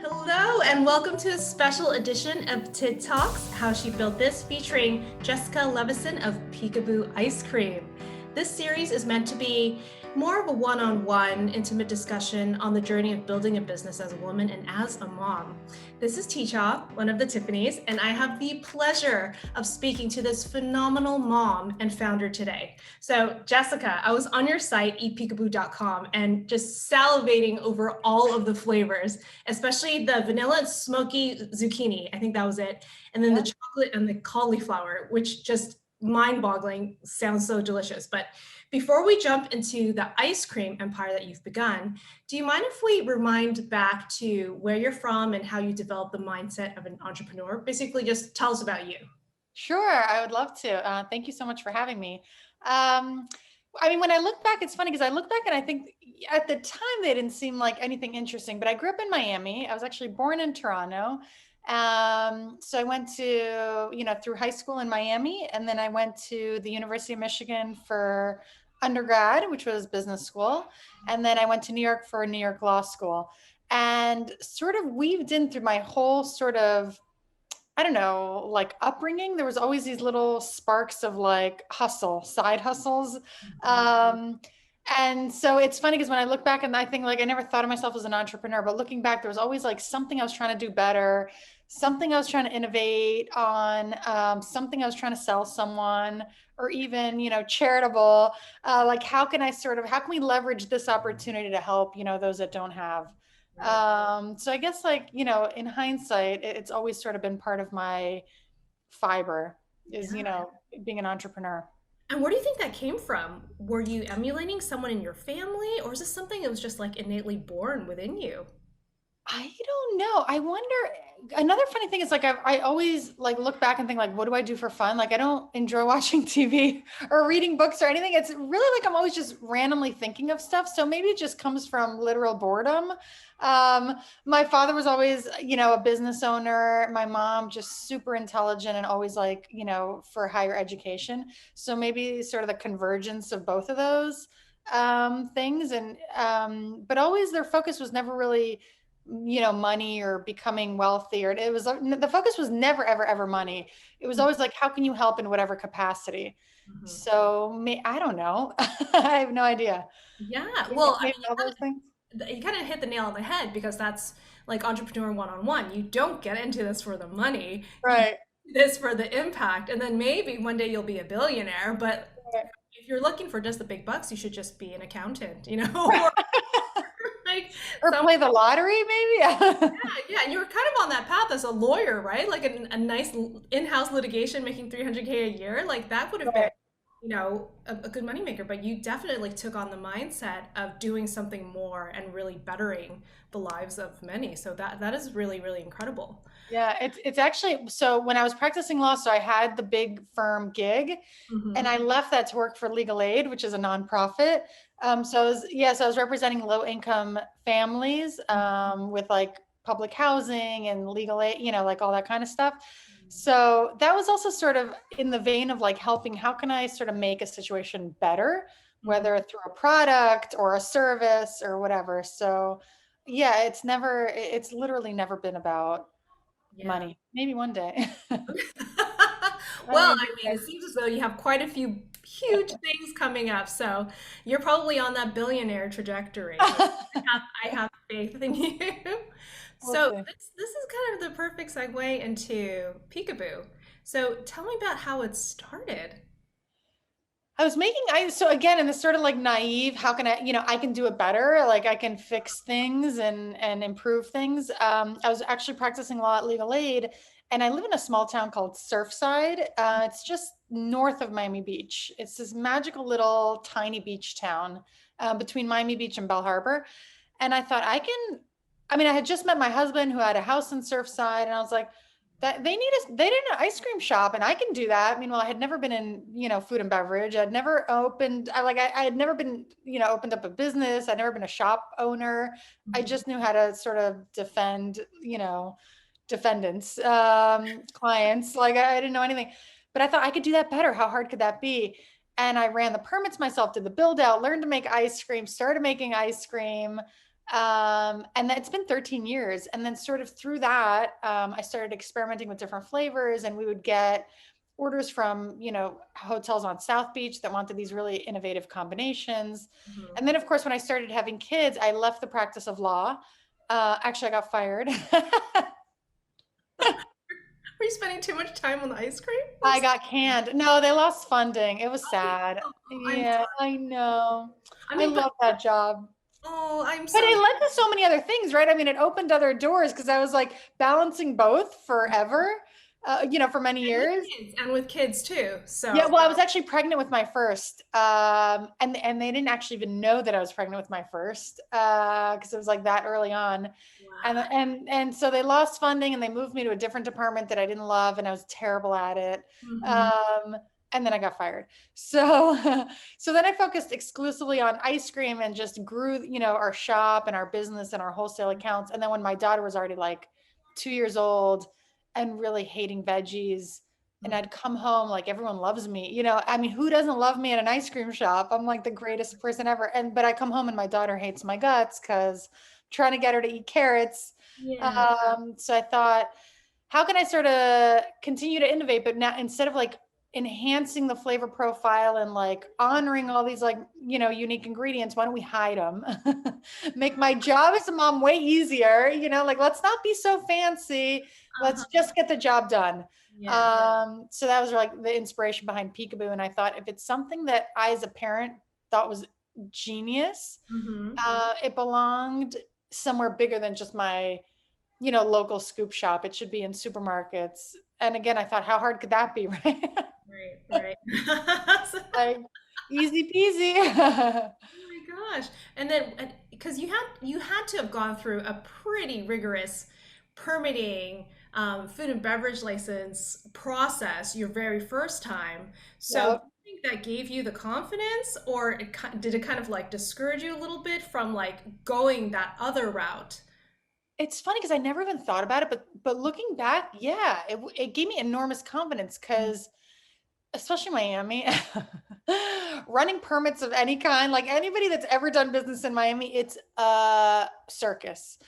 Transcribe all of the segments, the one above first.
Hello, and welcome to a special edition of TITT Talks, How She Built This, featuring Jessica Levison of Peekaboo Ice Cream. This series is meant to be more of a one-on-one intimate discussion on the journey of building a business as a woman and as a mom. This is Teacha, one of the Tiffany's, and I have the pleasure of speaking to this phenomenal mom and founder today. So Jessica, I was on your site, eatpeekaboo.com, and just salivating over all of the flavors, especially the vanilla and smoky zucchini. I think that was it. And then the chocolate and the cauliflower, which just mind-boggling, sounds so delicious. But before we jump into the ice cream empire that you've begun, do you mind if we rewind back to where you're from and how you developed the mindset of an entrepreneur? Basically, just tell us about you. Sure, I would love to. Thank you so much for having me. When I look back, it's funny because I look back and I think at the time they didn't seem like anything interesting, but I grew up in Miami. I was actually born in Toronto. So I went to, through high school in Miami, and then I went to the University of Michigan for undergrad, which was business school. And then I went to New York for New York Law School, and sort of weaved in through my whole sort of, I don't know, like upbringing. There was always these little sparks of like side hustles. And so it's funny because when I look back and I think like I never thought of myself as an entrepreneur, but looking back, there was always like something I was trying to do better, something I was trying to innovate on, something I was trying to sell someone, or even, charitable. Like how can we leverage this opportunity to help, those that don't have? So I guess like, in hindsight, it's always sort of been part of my fiber is, being an entrepreneur. And where do you think that came from? Were you emulating someone in your family, or is this something that was just like innately born within you? I don't know. I wonder. Another funny thing is like I always like look back and think like, what do I do for fun? Like I don't enjoy watching TV or reading books or anything. It's really like I'm always just randomly thinking of stuff. So maybe it just comes from literal boredom. My father was always, a business owner. My mom just super intelligent and always like, for higher education. So maybe sort of the convergence of both of those things. And but always their focus was never really money or becoming wealthy, or it was the focus was never, ever, ever money. It was always like, how can you help in whatever capacity? Mhm. So I don't know. I have no idea. Yeah, well, I Maybe all those things. you kind of hit the nail on the head because that's like entrepreneur one-on-one. You don't get into this for the money. You Right. do this for the impact, and then maybe one day you'll be a billionaire. But if you're looking for just the big bucks, you should just be an accountant, Right. or like Or some. play the lottery, maybe. Yeah, and you were kind of on that path as a lawyer, right? Like a nice in-house litigation making 300K a year. Like that would have been, Right. a good moneymaker. But you definitely took on the mindset of doing something more and really bettering the lives of many. So that is really, really incredible. Yeah, it's actually, so when I was practicing law, so I had the big firm gig, and Hmm. I left that to work for Legal Aid, which is a nonprofit. So I was representing low income families with like public housing and legal aid, like all that kind of stuff. So that was also sort of in the vein of like helping, how can I sort of make a situation better, Hmm. whether through a product or a service or whatever. So yeah, it's literally never been about Yeah. money. Maybe one day. I Well, mean, I mean, it seems as though you have quite a few huge things coming up. So you're probably on that billionaire trajectory. I have faith in you. we'll So see. this is kind of the perfect segue into Peekaboo. So tell me about how it started. So again, in this sort of like naive, how can I can do it better. Like I can fix things and improve things. I was actually practicing law at Legal Aid, and I live in a small town called Surfside. It's just north of Miami Beach. It's this magical little tiny beach town between Miami Beach and Belle Harbor. And I thought I had just met my husband who had a house in Surfside, and I was like, that they need an ice cream shop, and I can do that. Meanwhile, I had never been in, food and beverage. I'd never opened, I had never been, opened up a business. I'd never been a shop owner. I Mhm. just knew how to sort of defend, defendants, clients. Like I didn't know anything, but I thought I could do that better. How hard could that be? And I ran the permits myself, did the build out, learned to make ice cream, started making ice cream. And it's been 13 years. And then sort of through that, I started experimenting with different flavors, and we would get orders from, hotels on South Beach that wanted these really innovative combinations. Mhm. And then, of course, when I started having kids, I left the practice of law. Actually, I got fired. Were you spending too much time on the ice cream? I got canned. No, they lost funding. It was sad. Oh, I'm Yeah, sorry. I know. I I mean, but love that job. I'm But so it led to so many other things, right? I mean, it opened other doors because I was like balancing both forever, for many and with years. kids and with kids too. Yeah, So, well, I was actually pregnant with my first, and they didn't actually even know that I was pregnant with my first, because it was like that early on, and wow. and so they lost funding and they moved me to a different department that I didn't love, and I was terrible at it. Mhm. Um, and then I got fired. So, so then I focused exclusively on ice cream and just grew, our shop and our business and our wholesale accounts. And then when my daughter was already like 2 years old and really hating veggies, and Mhm. I'd come home like everyone loves me. I mean, who doesn't love me at an ice cream shop? I'm like the greatest person ever. But I come home and my daughter hates my guts because I'm trying to get her to eat carrots. Yeah. So I thought, how can I sort of continue to innovate, but now instead of like enhancing the flavor profile and like honoring all these like, unique ingredients, why don't we hide them? Make my job as a mom way easier, like let's not be so fancy. Uh-huh. Let's just get the job done. Yeah. So that was like the inspiration behind Peekaboo. And I thought if it's something that I, as a parent, thought was genius, Hmm. it belonged somewhere bigger than just my, local scoop shop. It should be in supermarkets. And again, I thought, how hard could that be, right? Right, right. So- Like easy peasy. oh my gosh. And then because you had to have gone through a pretty rigorous permitting, food and beverage license process your very first time. So do Yep. you think that gave you the confidence, or did it kind of like discourage you a little bit from like going that other route? It's funny because I never even thought about it, but looking back, yeah, it gave me enormous confidence because especially Miami, running permits of any kind, like anybody that's ever done business in Miami, it's a circus.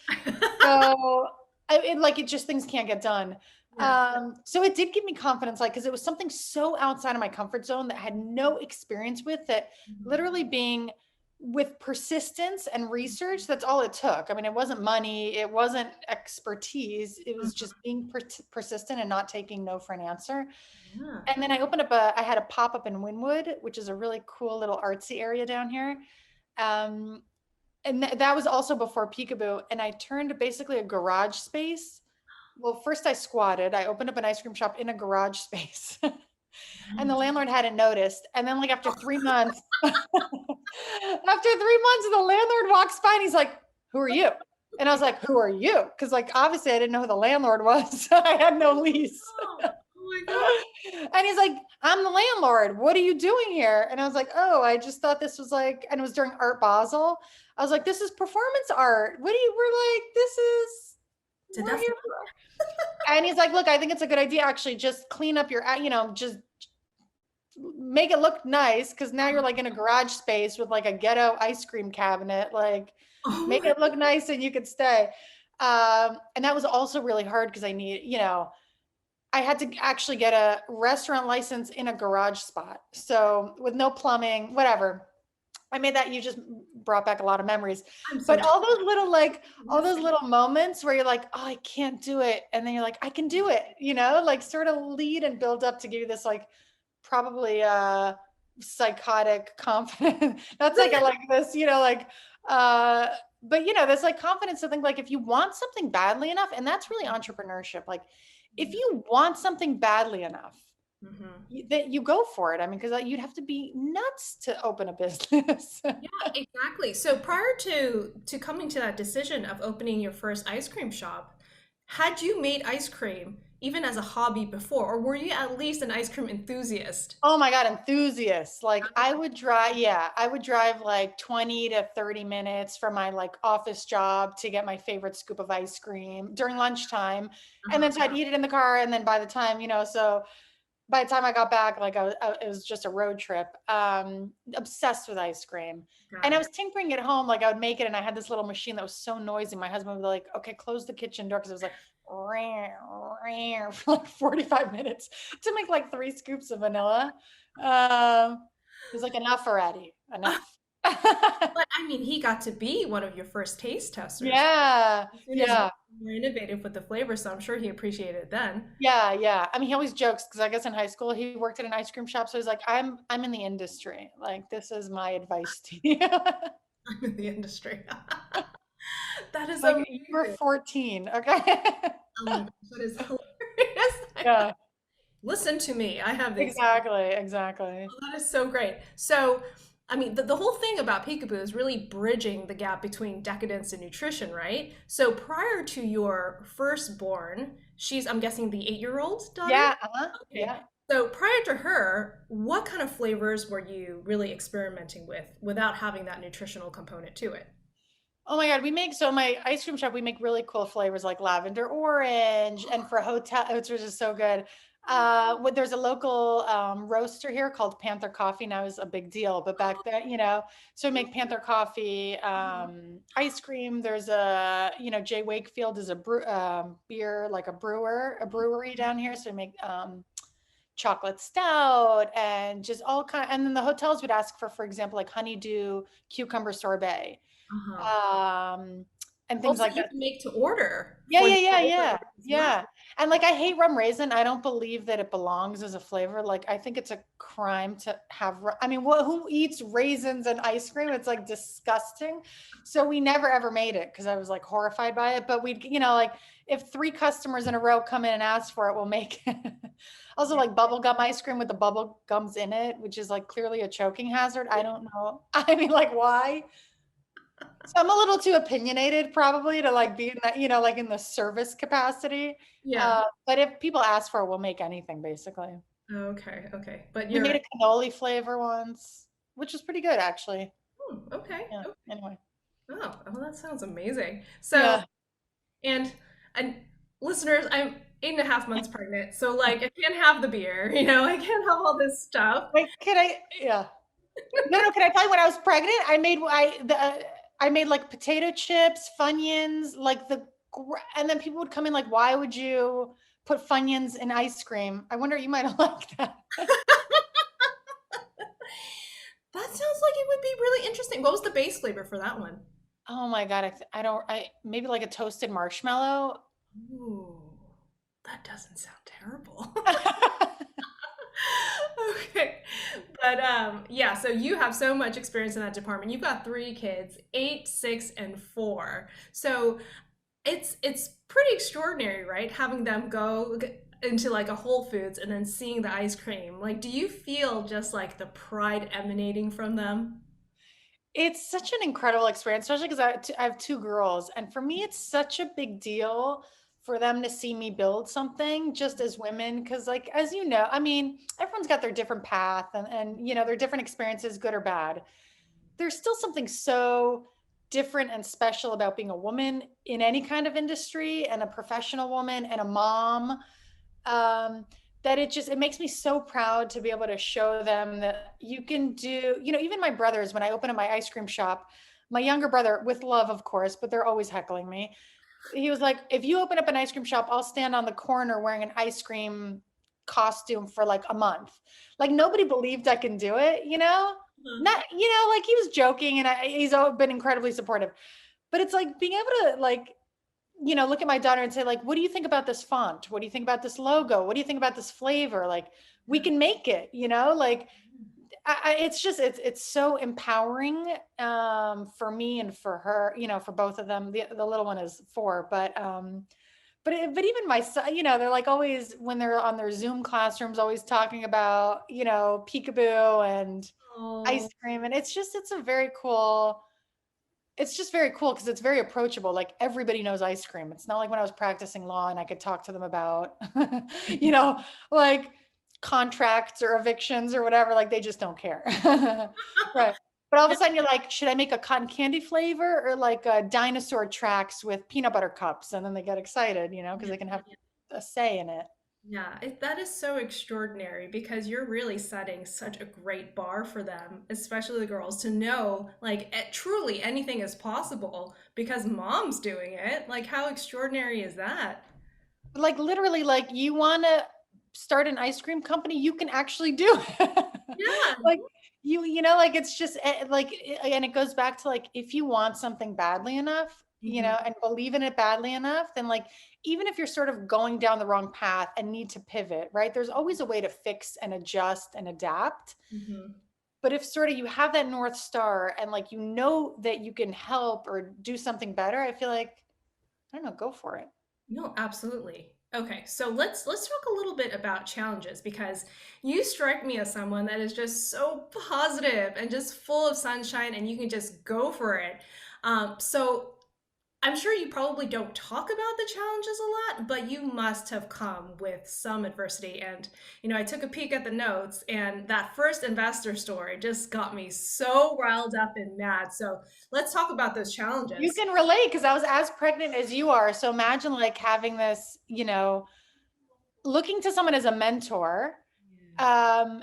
So it just things can't get done. Yeah. So it did give me confidence, like, because it was something so outside of my comfort zone that I had no experience with, that Mhm. literally being with persistence and research, that's all it took. I mean, it wasn't money, it wasn't expertise, it was just being persistent and not taking no for an answer. Yeah. And then I had a pop up in Wynwood, which is a really cool little artsy area down here. Um, and that was also before Peekaboo. And I turned basically a garage space. Well, first I squatted. I opened up an ice cream shop in a garage space, and the Nice. landlord hadn't noticed. And then, like after 3 months, the landlord walks by and he's like, "Who are you?" And I was like, "Who are you?" Because like obviously I didn't know who the landlord was. I had no lease. Oh, oh my God. And he's like, "I'm the landlord. What are you doing here?" And I was like, "Oh, I just thought this was like," and it was during Art Basel. I was like, "This is performance art. What do you, we're like, Did we're that here for." And he's like, "Look, I think it's a good idea. Actually, just clean up your, just make it look nice. Cause now you're like in a garage space with like a ghetto ice cream cabinet. Like, oh make my it look nice and you could stay." And that was also really hard because I had to actually get a restaurant license in a garage spot. So with no plumbing, whatever. I made that, you just brought back a lot of memories. I'm so But jealous. all those little moments where you're like, "Oh, I can't do it." And then you're like, "I can do it," like sort of lead and build up to give you this like probably psychotic confidence. That's like this, but this like confidence to think like if you want something badly enough, and that's really entrepreneurship. Like if Yeah. you want something badly enough, Mhm. that you go for it. I mean, because you'd have to be nuts to open a business. Yeah, exactly. So prior to coming to that decision of opening your first ice cream shop, had you made ice cream even as a hobby before, or were you at least an ice cream enthusiast? Oh my God, enthusiasts. Like I would drive like 20 to 30 minutes from my like office job to get my favorite scoop of ice cream during lunchtime. And Uh-huh. then so I'd eat it in the car. And then by the time, so by the time I got back, like it was just a road trip. Obsessed with ice cream. And Got I it. was tinkering at home, like I would make it, and I had this little machine that was so noisy. My husband would be like, "Okay, close the kitchen door," because it was like for like 45 minutes to make like 3 scoops of vanilla. It was like, enough already, enough. But I mean, he got to be one of your first taste testers Yeah, as soon as yeah. you're innovative with the flavor, so I'm sure he appreciated it then. Yeah, yeah. I mean, he always jokes because I guess in high school he worked at an ice cream shop, so he's like, I'm in the industry. Like, this is my advice to you." I'm in the industry. That is Like, you were amazing. 14, okay? Oh my gosh, that is hilarious. Yeah, Listen to me. I have the experience. exactly, exactly. Oh, that is so great. So, I mean, the whole thing about Peekaboo is really bridging the gap between decadence and nutrition, right? So, prior to your firstborn, I'm guessing, the 8-year-old daughter? Yeah, uh-huh, Okay. yeah. So, prior to her, what kind of flavors were you really experimenting with without having that nutritional component to it? Oh my God, so my ice cream shop, we make really cool flavors like lavender orange, and for hotel, which is so good. There's a local roaster here called Panther Coffee. Now is a big deal, but back then, so we make Panther Coffee, ice cream. There's Jay Wakefield is a beer, like a brewery down here. So we make chocolate stout and just all and then the hotels would ask for example, like honeydew cucumber sorbet, Uh-huh. um, and things Also, like you that. can make to order Yeah, for yeah, your yeah, flavors yeah, as well. yeah. And like, I hate rum raisin. I don't believe that it belongs as a flavor. Like, I think it's a crime to have. I mean, who eats raisins and ice cream? It's like disgusting. So we never ever made it because I was like horrified by it. But we'd, like, if 3 customers in a row come in and ask for it, we'll make it. Also, Yeah. like bubble gum ice cream with the bubble gums in it, which is like clearly a choking hazard. I don't know. I mean, like, why? So I'm a little too opinionated probably to like be in that, like in the service capacity. Yeah. But if people ask for it, we'll make anything basically. Okay. Okay. But We made you're a cannoli flavor once, which was pretty good actually. okay. Yeah. Okay. Anyway. Oh, that sounds amazing. So, Yeah. and and listeners, I'm 8.5 months pregnant, so like I can't have the beer, I can't have all this stuff. Wait, yeah. No, no, can I tell you when I was pregnant, I made like potato chips, Funyuns, like and then people would come in like, why would you put Funyuns in ice cream? I wonder, you might have liked that. That sounds like it would be really interesting. What was the base flavor for that one? Oh my God. I don't, maybe like a toasted marshmallow. Ooh, that doesn't sound terrible. Okay. But yeah, so you have so much experience in that department. You've got 3 kids, 8, 6, and 4. So it's pretty extraordinary, right? Having them go into like a Whole Foods and then seeing the ice cream. Like, do you feel just like the pride emanating from them? It's such an incredible experience, especially because I have 2 girls. And for me, it's such a big deal for them to see me build something just as women. Because, like, as you know, I mean, everyone's got their different path and their different experiences, good or bad. There's still something so different and special about being a woman in any kind of industry, and a professional woman and a mom, um, that it makes me so proud to be able to show them that you can do, even my brothers, when I open up my ice cream shop, my younger brother, with love, of course, but they're always heckling me. He was like, if you open up an ice cream shop, I'll stand on the corner wearing an ice cream costume for like a month. Like, nobody believed I can do it, Mhm. not, like, he was joking, and he's been incredibly supportive. But it's like being able to, like, look at my daughter and say, like, what do you think about this font? What do you think about this logo? What do you think about this flavor? Like, we can make it, like, it's just, it's so empowering, for me and for her, for both of them. The little one is 4, but even my son, they're like always, when they're on their Zoom classrooms, always talking about, peekaboo and ice Oh, cream. And it's a very cool, it's just very cool because it's very approachable. Like, everybody knows ice cream. It's not like when I was practicing law and I could talk to them about, you know, like contracts or evictions or whatever. Like, they just don't care. Right. But all of a sudden you're like, should I make a cotton candy flavor or like dinosaur tracks with peanut butter cups? And then they get excited, because yeah. they can have a say in it. Yeah, that is so extraordinary because you're really setting such a great bar for them, especially the girls, to know like truly anything is possible because mom's doing it. Like, how extraordinary is that? Like literally, like you want to start an ice cream company, you can actually do it. Yeah. Like you know, like it's just like, and it goes back to like, if you want something badly enough, you Hmm. know, and believe in it badly enough, then like, even if you're sort of going down the wrong path and need to pivot, right? There's always a way to fix and adjust and adapt. Hmm. But if sort of you have that North Star and like, you know, that you can help or do something better, I feel like, I don't know, go for it. No, absolutely. Okay, so let's talk a little bit about challenges because you strike me as someone that is just so positive and just full of sunshine, and you can just go for it. So I'm sure you probably don't talk about the challenges a lot, but you must have come with some adversity. And, I took a peek at the notes, and that first investor story just got me so riled up and mad. So let's talk about those You challenges. can relate because I was as pregnant as you are. So imagine like having this, you know, looking to someone as a mentor, um,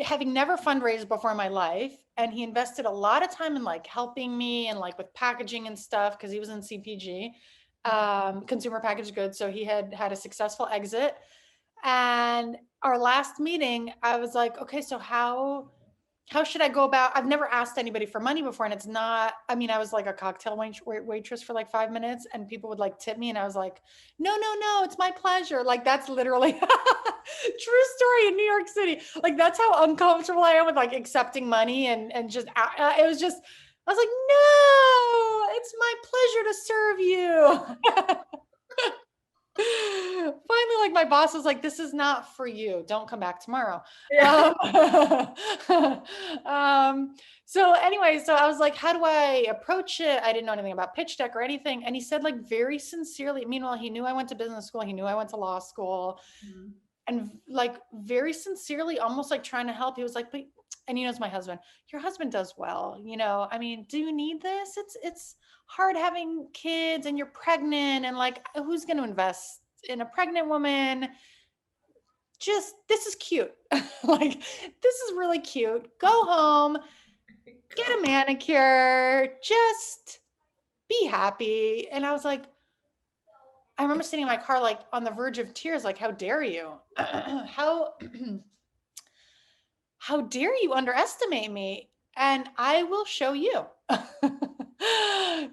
having never fundraised before in my life. And he invested a lot of time in like helping me and like with packaging and stuff because he was in CPG, consumer packaged goods. So he had a successful exit. And our last meeting, I was like, okay, so how should I go about? I've never asked anybody for money before, and it's not. I mean, I was like a cocktail waitress for like 5 minutes, and people would like tip me, and I was like, no, no, no, it's my pleasure. Like that's literally true story in New York City. Like that's how uncomfortable I am with like accepting money and just it was just. I was like, no, it's my pleasure to serve you. Finally, like my boss was like, this is not for you. Don't come back tomorrow. Yeah. Um, so anyway, so I was like, how do I approach it? I didn't know anything about pitch deck or anything. And he said like very sincerely, meanwhile, he knew I went to business school. He knew I went to law school Mhm. and like very sincerely, almost like trying to help. He was like, but, and he knows my husband, your husband does well, you know, I mean, do you need this? It's hard having kids and you're pregnant and like, who's going to invest in a pregnant woman? Just, this is cute. Like, this is really cute. Go home, get a manicure, just be happy. And I was like, I remember sitting in my car, like on the verge of tears, like, how dare you? How dare you underestimate me? And I will show you.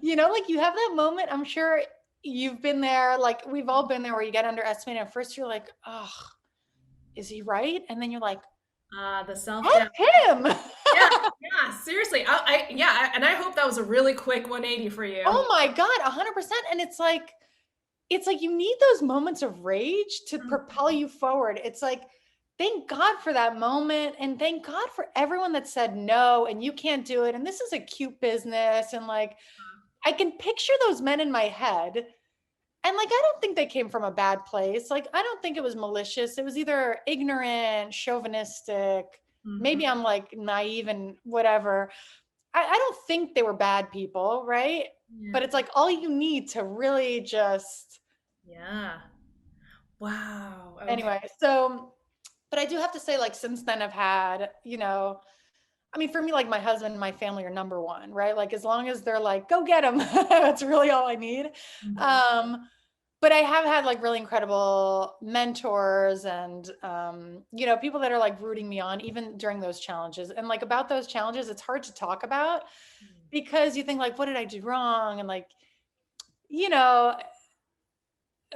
You know, like you have that moment. I'm sure you've been there. Like we've all been there where you get underestimated. At first, you're like, oh, is he right? And then you're like, The self-doubt. that's him. Yeah, yeah, seriously. Yeah, and I hope that was a really quick 180 for you. Oh my God, 100%. And it's like you need those moments of rage to propel you forward. It's like, thank God for that moment. And thank God for everyone that said no and you can't do it. And this is a cute business. And like, I can picture those men in my head. And like, I don't think they came from a bad place. Like, I don't think it was malicious. It was either ignorant, chauvinistic. Mhm. Maybe I'm like naive and whatever. I don't think they were bad people, right? Yeah. But it's like all you need to really just Yeah. Wow. Okay. anyway. So, but I do have to say, like, since then I've had, you know, I mean, for me, like my husband and my family are number one, right? Like as long as they're like, go get them, that's really all I need. Mhm. Um, but I have had like really incredible mentors and you know, people that are like rooting me on even during those challenges. And like about those challenges, it's hard to talk about because you think like, what did I do wrong? And like, you know,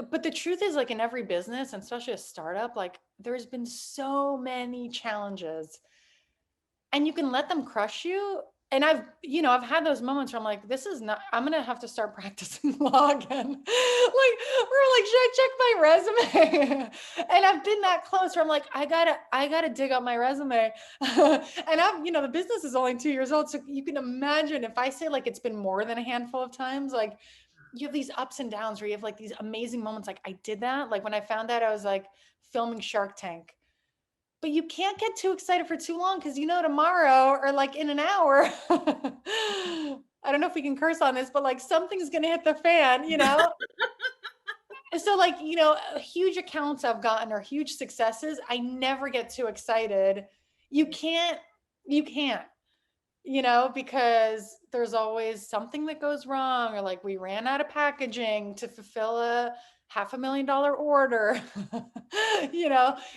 but the truth is like in every business and especially a startup, like there's been so many challenges and you can let them crush you. And I've, you know, I've had those moments where I'm like, this is not, I'm going to have to start practicing law again. Like, we're like, should I check my resume? And I've been that close where I'm like, I gotta dig up my resume. And I'm, you know, the business is only 2 years old. So you can imagine if I say like, it's been more than a handful of times, like you have these ups and downs where you have like these amazing moments. Like I did that. Like when I found out I was like filming Shark Tank, but you can't get too excited for too long because you know tomorrow or like in an hour. I don't know if we can curse on this, but like something's gonna hit the fan, you know? And so like, huge accounts I've gotten or huge successes, I never get too excited. You can't, you can't, because there's always something that goes wrong, or like we ran out of packaging to fulfill a $500,000 order.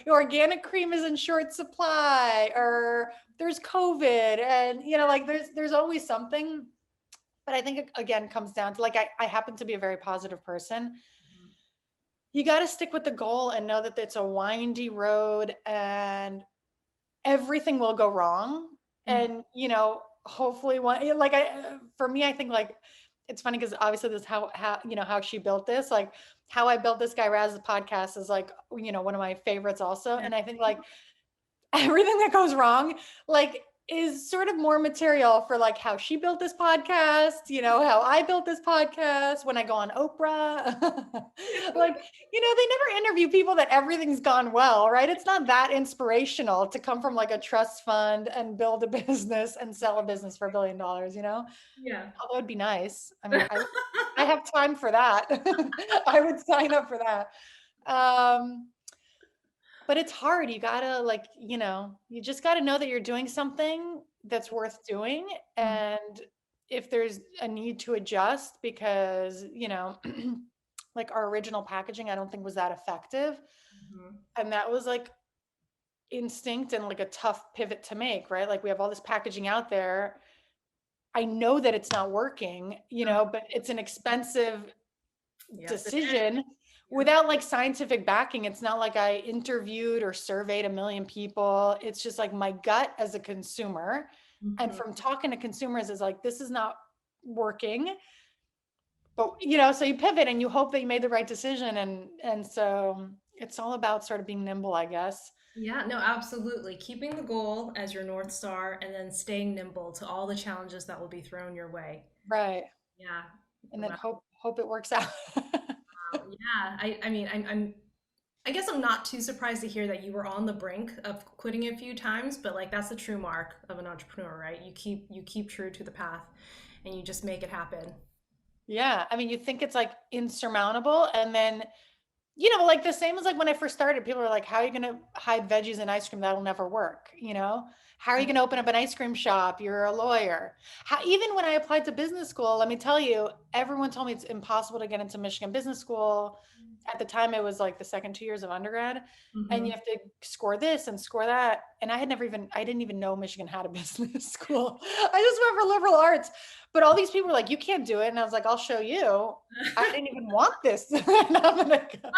Organic cream is in short supply, or there's COVID, and like there's always something. But I think it, again, comes down to like I happen to be a very positive person. You got to stick with the goal and know that it's a windy road and everything will go wrong. And, hopefully for me, I think like, it's funny because obviously this, how she built this, like how I built this Guy Raz's podcast is like, one of my favorites also. And I think like everything that goes wrong, like is sort of more material for like how she built this podcast, how I built this podcast when I go on Oprah. Like, they never interview people that everything's gone well, right? It's not that inspirational to come from like a trust fund and build a business and sell a business for $1 billion, Yeah. Although it'd be nice. I mean, I have time for that. I would sign up for that. But it's hard. You gotta you just gotta know that you're doing something that's worth doing. And if there's a need to adjust because, like our original packaging, I don't think was that effective. And that was like instinct and like a tough pivot to make, right? Like we have all this packaging out there. I know that it's not working, but it's an expensive decision without like scientific backing. It's not like I interviewed or surveyed 1 million people. It's just like my gut as a consumer. And from talking to consumers is like, this is not working. But, so you pivot and you hope that you made the right decision. And so it's all about sort of being nimble, I guess. Yeah, no, absolutely. Keeping the goal as your North Star and then staying nimble to all the challenges that will be thrown your way. Right. Yeah. And then Wow. hope it works out. Yeah. I mean, I guess I'm not too surprised to hear that you were on the brink of quitting a few times, but like that's the true mark of an entrepreneur, right? You keep true to the path and you just make it happen. Yeah. I mean, you think it's like insurmountable, and then like the same as like when I first started, people were like, how are you going to hide veggies in ice cream? That'll never work. How are you going to open up an ice cream shop? You're a lawyer. Even when I applied to business school, let me tell you, everyone told me it's impossible to get into Michigan Business School. At the time, it was like the second 2 years of undergrad, and you have to score this and score that. And I didn't even know Michigan had a business school. I just went for liberal arts. But all these people were like, you can't do it. And I was like, I'll show you. I didn't even want this. And I'm gonna go.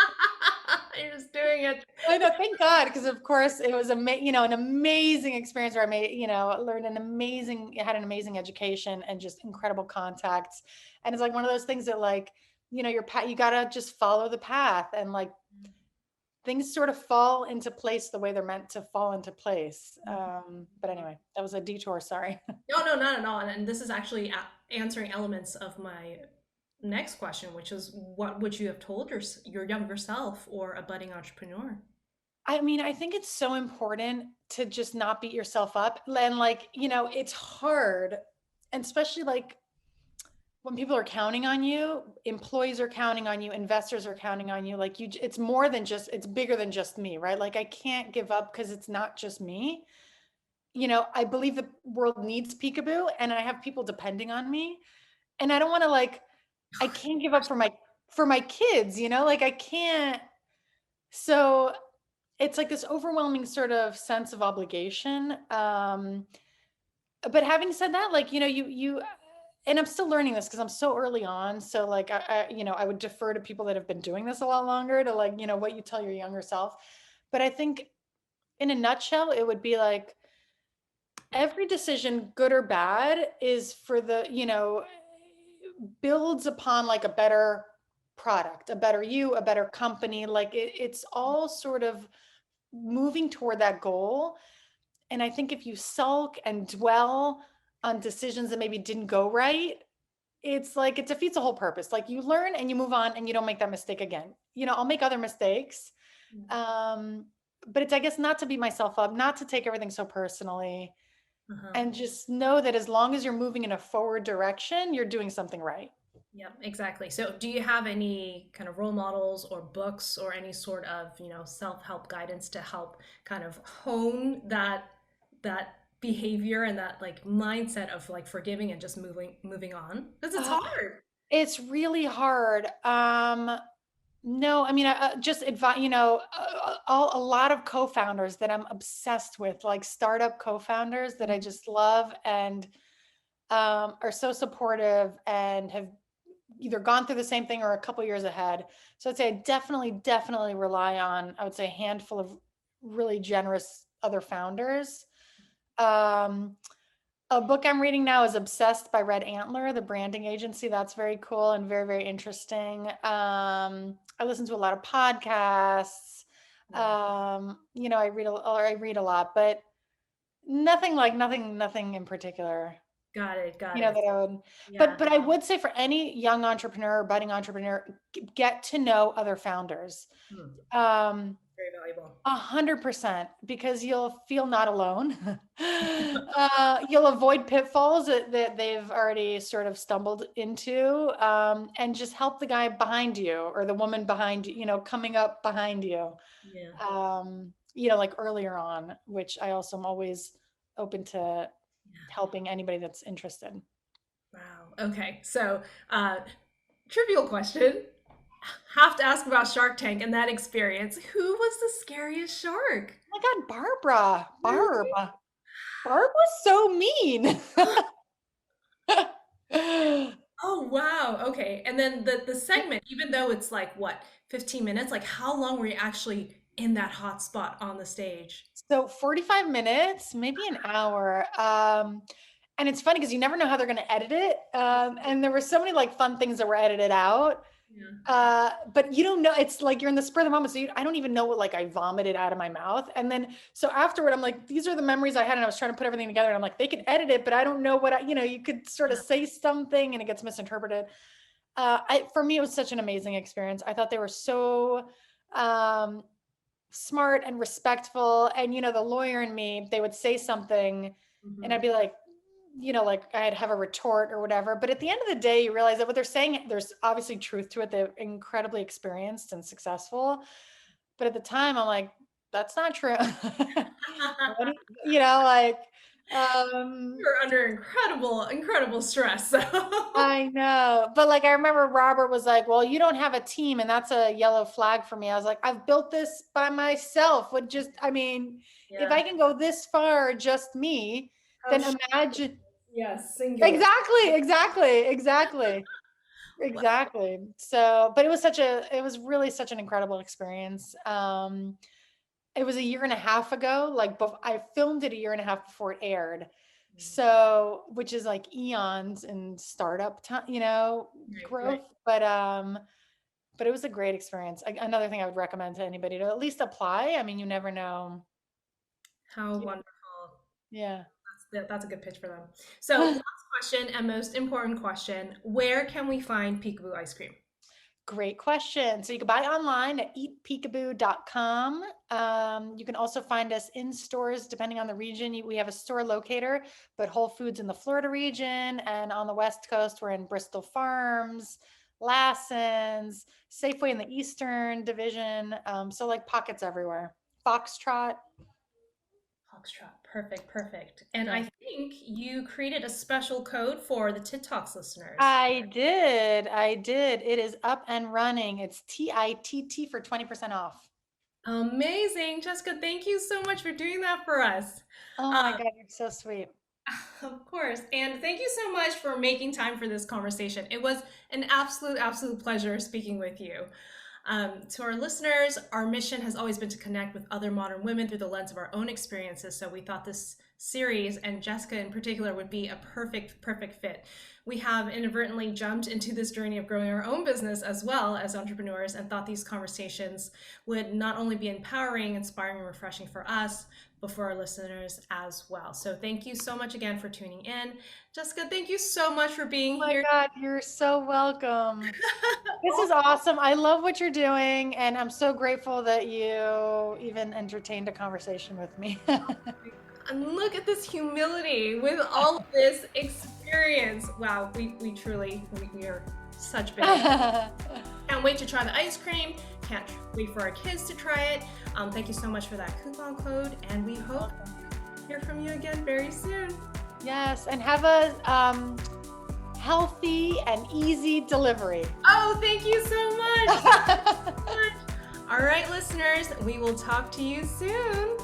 You're just doing it. I know, thank God, because of course it was an amazing experience where I learned had an amazing education and just incredible contacts. And it's like one of those things that like, you gotta just follow the path, and like things sort of fall into place the way they're meant to fall into place. But anyway, that was a detour. Sorry. No, no, not at all. And this is actually answering elements of my next question, which is what would you have told your younger self or a budding entrepreneur? I mean, I think it's so important to just not beat yourself up. And like, it's hard. And especially like when people are counting on you, employees are counting on you, investors are counting on you. Like it's it's bigger than just me, right? Like I can't give up because it's not just me. I believe the world needs Peekaboo, and I have people depending on me. And I don't want to I can't give up for my kids, like I can't. So it's like this overwhelming sort of sense of obligation. But having said that, like, you, and I'm still learning this because I'm so early on. So like, I would defer to people that have been doing this a lot longer to like, what you tell your younger self. But I think in a nutshell, it would be like every decision, good or bad, is for the, builds upon like a better product, a better you, a better company. Like it's all sort of moving toward that goal. And I think if you sulk and dwell on decisions that maybe didn't go right, it's like it defeats the whole purpose. Like you learn and you move on and you don't make that mistake again. I'll make other mistakes. But it's, I guess, not to beat myself up, not to take everything so personally, and just know that as long as you're moving in a forward direction, you're doing something right. Yeah, exactly. So do you have any kind of role models or books or any sort of, self-help guidance to help kind of hone that behavior and that like mindset of like forgiving and just moving on? Because it's Uh, hard. it's really hard. No, I mean, just advise, a lot of co-founders that I'm obsessed with, like startup co-founders that I just love and are so supportive and have either gone through the same thing or a couple years ahead. So I'd say I definitely rely on, I would say, a handful of really generous other founders. Um, a book I'm reading now is Obsessed by Red Antler, the branding agency. That's very cool and very interesting. I listen to a lot of podcasts. Yeah. I read a lot, but nothing in particular. Got it. Got You know it. that I would, Yeah. but I would say for any young entrepreneur or budding entrepreneur, get to know other founders. Hmm. Um, Very valuable. 100%, because you'll feel not alone. You'll avoid pitfalls that they've already sort of stumbled into, and just help the guy behind you or the woman behind you, coming up behind you, Yeah. like earlier on, which I also am always open to Yeah. helping anybody that's interested. Wow. Okay. So, trivial question. Have to ask about Shark Tank and that experience. Who was the scariest shark? Oh my God, Barbara, Really? Barb was so mean. Oh, wow. Okay. And then the segment, even though it's like what, 15 minutes, like how long were you actually in that hot spot on the stage? So 45 minutes, maybe an hour. And it's funny because you never know how they're going to edit it. And there were so many like fun things that were edited out. Yeah. But you don't know, it's like you're in the spur of the moment. So I don't even know what like I vomited out of my mouth. And then, so afterward, I'm like, these are the memories I had. And I was trying to put everything together. And I'm like, they can edit it, but I don't know what you could sort of Yeah. say something and it gets misinterpreted. For me, it was such an amazing experience. I thought they were so, um, smart and respectful. And, the lawyer in me, they would say something and I'd Mhm. be like, like I'd have a retort or whatever. But at the end of the day, you realize that what they're saying, there's obviously truth to it. They're incredibly experienced and successful. But at the time, I'm like, that's not true. What do like, um, You're under incredible stress. So. I know. But like, I remember Robert was like, well, you don't have a team. And that's a yellow flag for me. I was like, I've built this by myself. If Yeah. I can go this far, just me, How then sh- imagine. yes, singular. Exactly. So, but it was really such an incredible experience. It was a year and a half ago, I filmed it a year and a half before it aired. So, which is like eons in startup time, Right, right. growth. But it was a great experience. Another thing I would recommend to anybody to at least apply. I mean, you never know. How You know, wonderful. yeah. That's a good pitch for them. So, last question and most important question, where can we find Peekaboo ice cream? Great question. So you can buy online at eatpeekaboo.com. You can also find us in stores depending on the region. We have a store locator, but Whole Foods in the Florida region, and on the West Coast, we're in Bristol Farms, Lassen's, Safeway in the Eastern Division. So like pockets everywhere. Foxtrot. Foxtrot. Perfect, perfect. And Yeah. I think you created a special code for the TITT Talks listeners. I did. I did. It is up and running. It's TITT for 20% off. Amazing. Jessica, thank you so much for doing that for us. Oh my God, you're so sweet. Of course. And thank you so much for making time for this conversation. It was an absolute pleasure speaking with you. To our listeners, our mission has always been to connect with other modern women through the lens of our own experiences. So we thought this series, and Jessica in particular, would be a perfect fit. We have inadvertently jumped into this journey of growing our own business as well as entrepreneurs and thought these conversations would not only be empowering, inspiring, and refreshing for us, but for our listeners as well. So thank you so much again for tuning in. Jessica, thank you so much for being Oh my here. God, you're so welcome. This is awesome. I love what you're doing, and I'm so grateful that you even entertained a conversation with me. And look at this humility with all of this experience. Wow, we are such big. Can't wait to try the ice cream. Can't wait for our kids to try it. Thank you so much for that coupon code, and we hope to hear from you again very soon. Yes, and have a healthy and easy delivery. Oh, thank you so much. All right, listeners, we will talk to you soon.